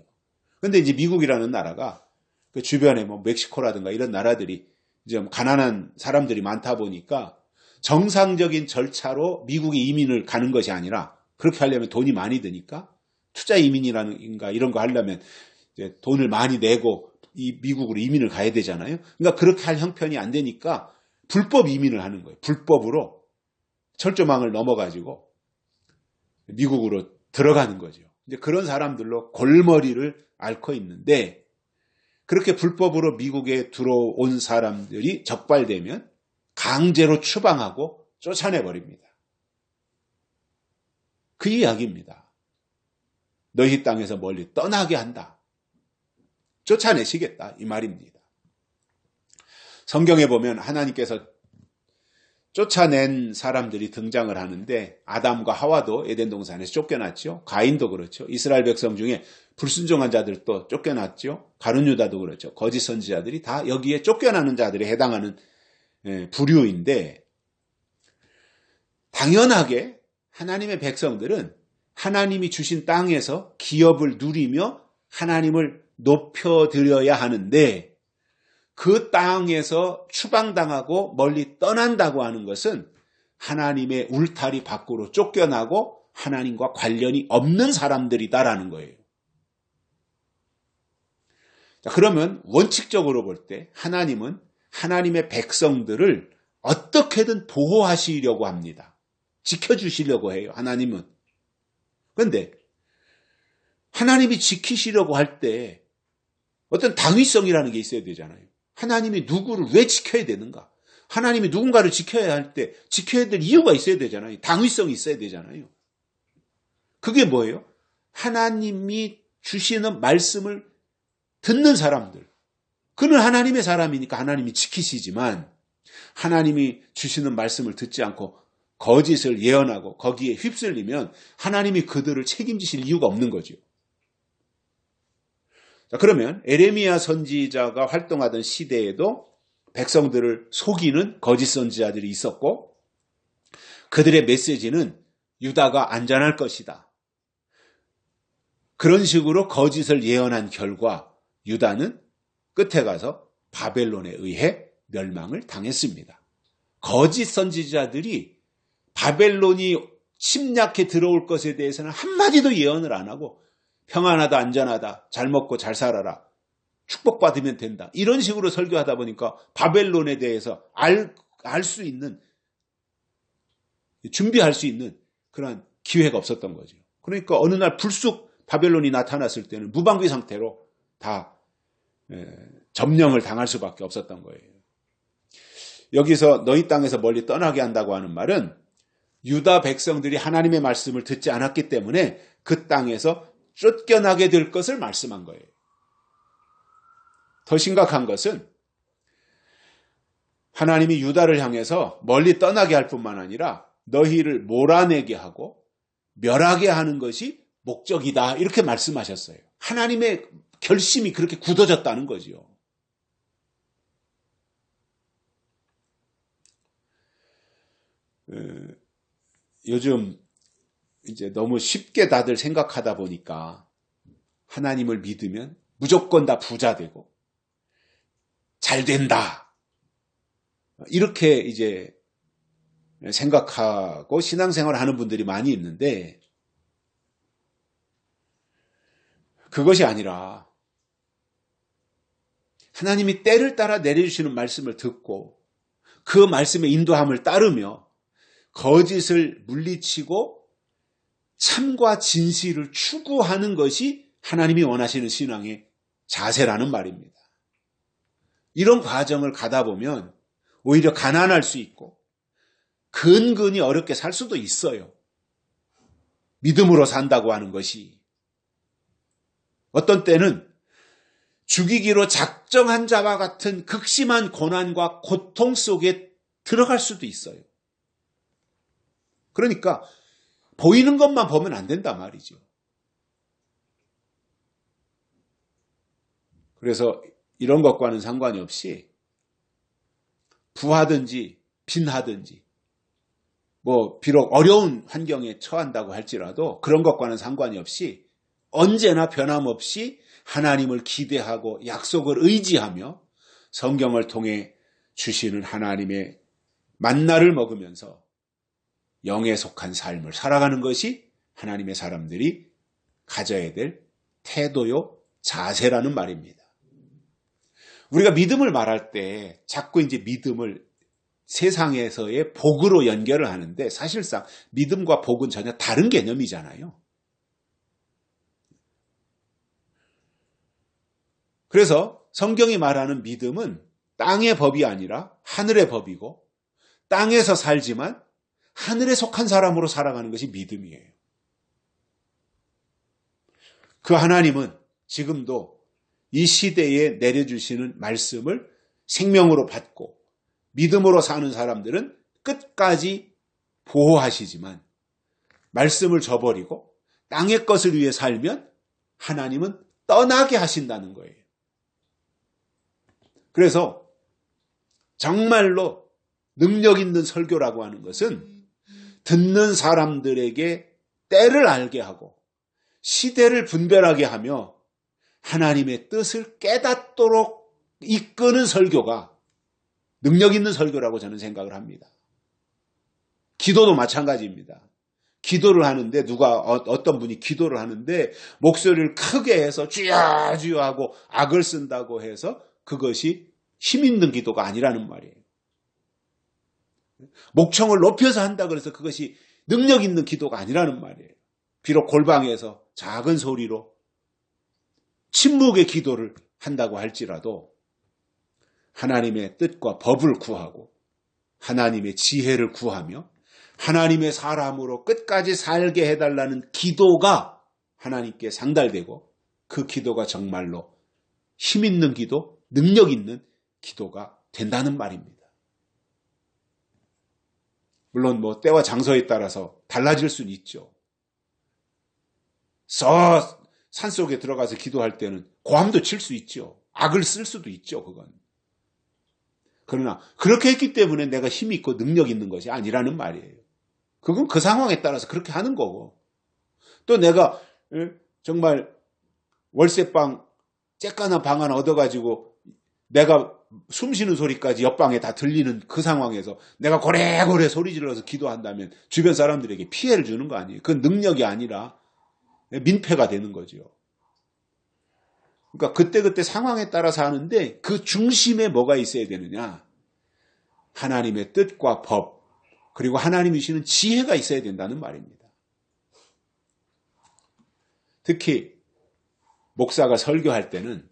그런데 이제 미국이라는 나라가 그 주변에 뭐 멕시코라든가 이런 나라들이 좀 가난한 사람들이 많다 보니까 정상적인 절차로 미국에 이민을 가는 것이 아니라 그렇게 하려면 돈이 많이 드니까 투자 이민이라든가 이런 거 하려면 이제 돈을 많이 내고 이 미국으로 이민을 가야 되잖아요. 그러니까 그렇게 할 형편이 안 되니까 불법 이민을 하는 거예요. 불법으로 철조망을 넘어가지고 미국으로 들어가는 거죠. 이제 그런 사람들로 골머리를 앓고 있는데 그렇게 불법으로 미국에 들어온 사람들이 적발되면 강제로 추방하고 쫓아내버립니다. 그 이야기입니다. 너희 땅에서 멀리 떠나게 한다. 쫓아내시겠다. 이 말입니다. 성경에 보면 하나님께서 쫓아낸 사람들이 등장을 하는데 아담과 하와도 에덴 동산에서 쫓겨났죠. 가인도 그렇죠. 이스라엘 백성 중에 불순종한 자들도 쫓겨났죠. 가룟 유다도 그렇죠. 거짓 선지자들이 다 여기에 쫓겨나는 자들에 해당하는 부류인데 당연하게 하나님의 백성들은 하나님이 주신 땅에서 기업을 누리며 하나님을 높여드려야 하는데 그 땅에서 추방당하고 멀리 떠난다고 하는 것은 하나님의 울타리 밖으로 쫓겨나고 하나님과 관련이 없는 사람들이다라는 거예요. 자, 그러면 원칙적으로 볼 때 하나님은 하나님의 백성들을 어떻게든 보호하시려고 합니다. 지켜주시려고 해요. 하나님은. 그런데 하나님이 지키시려고 할 때 어떤 당위성이라는 게 있어야 되잖아요. 하나님이 누구를 왜 지켜야 되는가? 하나님이 누군가를 지켜야 할 때 지켜야 될 이유가 있어야 되잖아요. 당위성이 있어야 되잖아요. 그게 뭐예요? 하나님이 주시는 말씀을 듣는 사람들. 그는 하나님의 사람이니까 하나님이 지키시지만 하나님이 주시는 말씀을 듣지 않고 거짓을 예언하고 거기에 휩쓸리면 하나님이 그들을 책임지실 이유가 없는 거죠. 자, 그러면 에레미야 선지자가 활동하던 시대에도 백성들을 속이는 거짓 선지자들이 있었고 그들의 메시지는 유다가 안전할 것이다. 그런 식으로 거짓을 예언한 결과 유다는 끝에 가서 바벨론에 의해 멸망을 당했습니다. 거짓 선지자들이 바벨론이 침략해 들어올 것에 대해서는 한마디도 예언을 안 하고 평안하다, 안전하다, 잘 먹고 잘 살아라, 축복받으면 된다. 이런 식으로 설교하다 보니까 바벨론에 대해서 알 수 있는, 준비할 수 있는 그런 기회가 없었던 거죠. 그러니까 어느 날 불쑥 바벨론이 나타났을 때는 무방비 상태로 다 점령을 당할 수밖에 없었던 거예요. 여기서 너희 땅에서 멀리 떠나게 한다고 하는 말은 유다 백성들이 하나님의 말씀을 듣지 않았기 때문에 그 땅에서 쫓겨나게 될 것을 말씀한 거예요. 더 심각한 것은 하나님이 유다를 향해서 멀리 떠나게 할 뿐만 아니라 너희를 몰아내게 하고 멸하게 하는 것이 목적이다. 이렇게 말씀하셨어요. 하나님의 결심이 그렇게 굳어졌다는 거지요. 요즘 이제 너무 쉽게 다들 생각하다 보니까 하나님을 믿으면 무조건 다 부자 되고 잘 된다. 이렇게 이제 생각하고 신앙생활을 하는 분들이 많이 있는데 그것이 아니라 하나님이 때를 따라 내려주시는 말씀을 듣고 그 말씀의 인도함을 따르며 거짓을 물리치고 참과 진실을 추구하는 것이 하나님이 원하시는 신앙의 자세라는 말입니다. 이런 과정을 가다 보면 오히려 가난할 수 있고 근근히 어렵게 살 수도 있어요. 믿음으로 산다고 하는 것이 어떤 때는 죽이기로 작정한 자와 같은 극심한 고난과 고통 속에 들어갈 수도 있어요. 그러니까 보이는 것만 보면 안 된단 말이죠. 그래서 이런 것과는 상관이 없이 부하든지 빈하든지 비록 어려운 환경에 처한다고 할지라도 그런 것과는 상관이 없이 언제나 변함없이 하나님을 기대하고 약속을 의지하며 성경을 통해 주시는 하나님의 만나를 먹으면서 영에 속한 삶을 살아가는 것이 하나님의 사람들이 가져야 될 태도요, 자세라는 말입니다. 우리가 믿음을 말할 때 자꾸 이제 믿음을 세상에서의 복으로 연결을 하는데 사실상 믿음과 복은 전혀 다른 개념이잖아요. 그래서 성경이 말하는 믿음은 땅의 법이 아니라 하늘의 법이고 땅에서 살지만 하늘에 속한 사람으로 살아가는 것이 믿음이에요. 그 하나님은 지금도 이 시대에 내려주시는 말씀을 생명으로 받고 믿음으로 사는 사람들은 끝까지 보호하시지만 말씀을 저버리고 땅의 것을 위해 살면 하나님은 떠나게 하신다는 거예요. 그래서 정말로 능력 있는 설교라고 하는 것은 듣는 사람들에게 때를 알게 하고 시대를 분별하게 하며 하나님의 뜻을 깨닫도록 이끄는 설교가 능력 있는 설교라고 저는 생각을 합니다. 기도도 마찬가지입니다. 기도를 하는데 어떤 분이 기도를 하는데 목소리를 크게 해서 주여 주여 하고 악을 쓴다고 해서 그것이 힘 있는 기도가 아니라는 말이에요. 목청을 높여서 한다 그래서 그것이 능력 있는 기도가 아니라는 말이에요. 비록 골방에서 작은 소리로 침묵의 기도를 한다고 할지라도 하나님의 뜻과 법을 구하고 하나님의 지혜를 구하며 하나님의 사람으로 끝까지 살게 해달라는 기도가 하나님께 상달되고 그 기도가 정말로 힘 있는 기도, 능력 있는 기도가 된다는 말입니다. 물론 때와 장소에 따라서 달라질 수는 있죠. 산속에 들어가서 기도할 때는 고함도 칠 수 있죠. 악을 쓸 수도 있죠, 그건. 그러나 그렇게 했기 때문에 내가 힘이 있고 능력 있는 것이 아니라는 말이에요. 그건 그 상황에 따라서 그렇게 하는 거고. 또 내가 정말 월세방 쬐까나 방 하나 얻어가지고 내가 숨 쉬는 소리까지 옆방에 다 들리는 그 상황에서 내가 고래고래 소리 질러서 기도한다면 주변 사람들에게 피해를 주는 거 아니에요. 그건 능력이 아니라 민폐가 되는 거죠. 그러니까 그때그때 상황에 따라서 하는데 그 중심에 뭐가 있어야 되느냐? 하나님의 뜻과 법, 그리고 하나님이 주시는 지혜가 있어야 된다는 말입니다. 특히 목사가 설교할 때는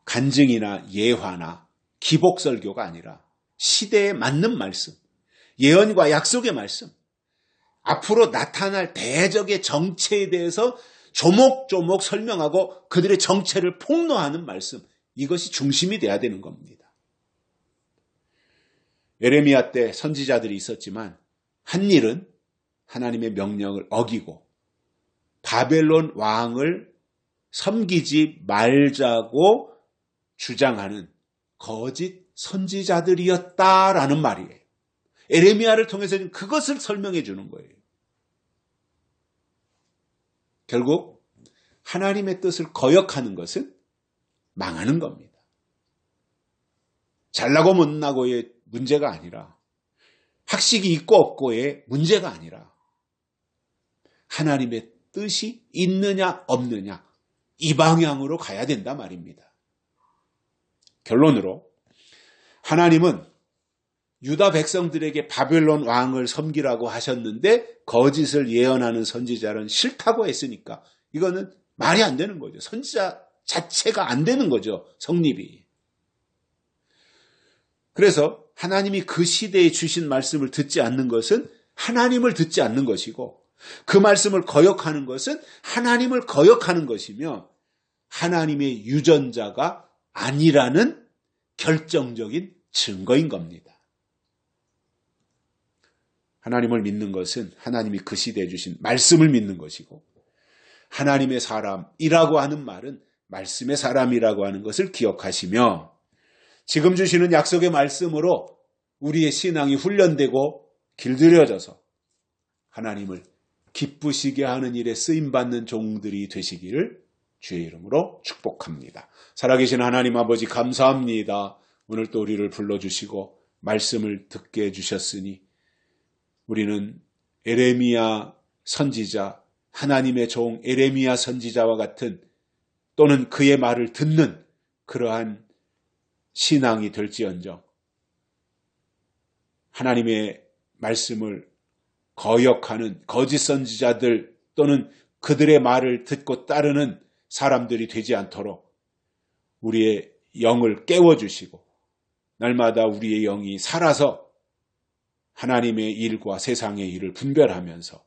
간증이나 예화나 기복 설교가 아니라 시대에 맞는 말씀, 예언과 약속의 말씀, 앞으로 나타날 대적의 정체에 대해서 조목조목 설명하고 그들의 정체를 폭로하는 말씀, 이것이 중심이 돼야 되는 겁니다. 예레미야 때 선지자들이 있었지만 한 일은 하나님의 명령을 어기고 바벨론 왕을 섬기지 말자고 주장하는 거짓 선지자들이었다라는 말이에요. 예레미야를 통해서는 그것을 설명해 주는 거예요. 결국 하나님의 뜻을 거역하는 것은 망하는 겁니다. 잘나고 못나고의 문제가 아니라 학식이 있고 없고의 문제가 아니라 하나님의 뜻이 있느냐 없느냐 이 방향으로 가야 된다 말입니다. 결론으로 하나님은 유다 백성들에게 바벨론 왕을 섬기라고 하셨는데 거짓을 예언하는 선지자는 싫다고 했으니까 이거는 말이 안 되는 거죠. 선지자 자체가 안 되는 거죠. 성립이. 그래서 하나님이 그 시대에 주신 말씀을 듣지 않는 것은 하나님을 듣지 않는 것이고, 그 말씀을 거역하는 것은 하나님을 거역하는 것이며 하나님의 유전자가 아니라는 결정적인 증거인 겁니다. 하나님을 믿는 것은 하나님이 그 시대에 주신 말씀을 믿는 것이고, 하나님의 사람이라고 하는 말은 말씀의 사람이라고 하는 것을 기억하시며, 지금 주시는 약속의 말씀으로 우리의 신앙이 훈련되고 길들여져서 하나님을 기쁘시게 하는 일에 쓰임받는 종들이 되시기를 주의 이름으로 축복합니다. 살아계신 하나님 아버지 감사합니다. 오늘 또 우리를 불러주시고 말씀을 듣게 해주셨으니 우리는 에레미야 선지자, 하나님의 종 에레미야 선지자와 같은, 또는 그의 말을 듣는 그러한 신앙이 될지언정 하나님의 말씀을 거역하는 거짓 선지자들 또는 그들의 말을 듣고 따르는 사람들이 되지 않도록 우리의 영을 깨워주시고, 날마다 우리의 영이 살아서 하나님의 일과 세상의 일을 분별하면서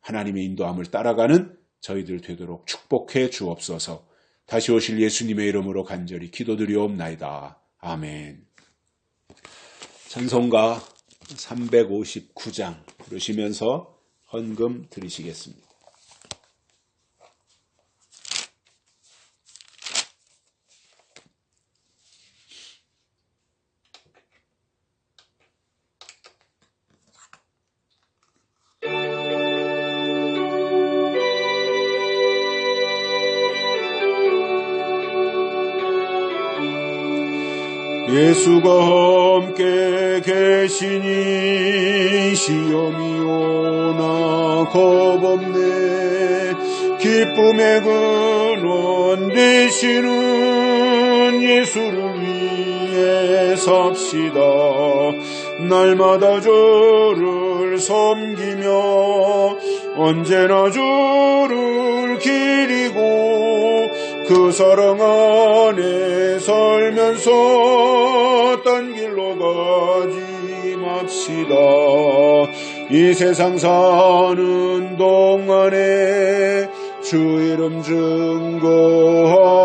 하나님의 인도함을 따라가는 저희들 되도록 축복해 주옵소서. 다시 오실 예수님의 이름으로 간절히 기도드리옵나이다. 아멘. 찬송가 359장 부르시면서 헌금 드리시겠습니다. 예수가 함께 계시니 시험이 오나 겁없네. 기쁨의 근원 되시는 예수를 위해 삽시다. 날마다 주를 섬기며 언제나 주를 기리고 그 사랑 안에 살면서 딴 길로 가지 맙시다. 이 세상 사는 동안에 주 이름 증거하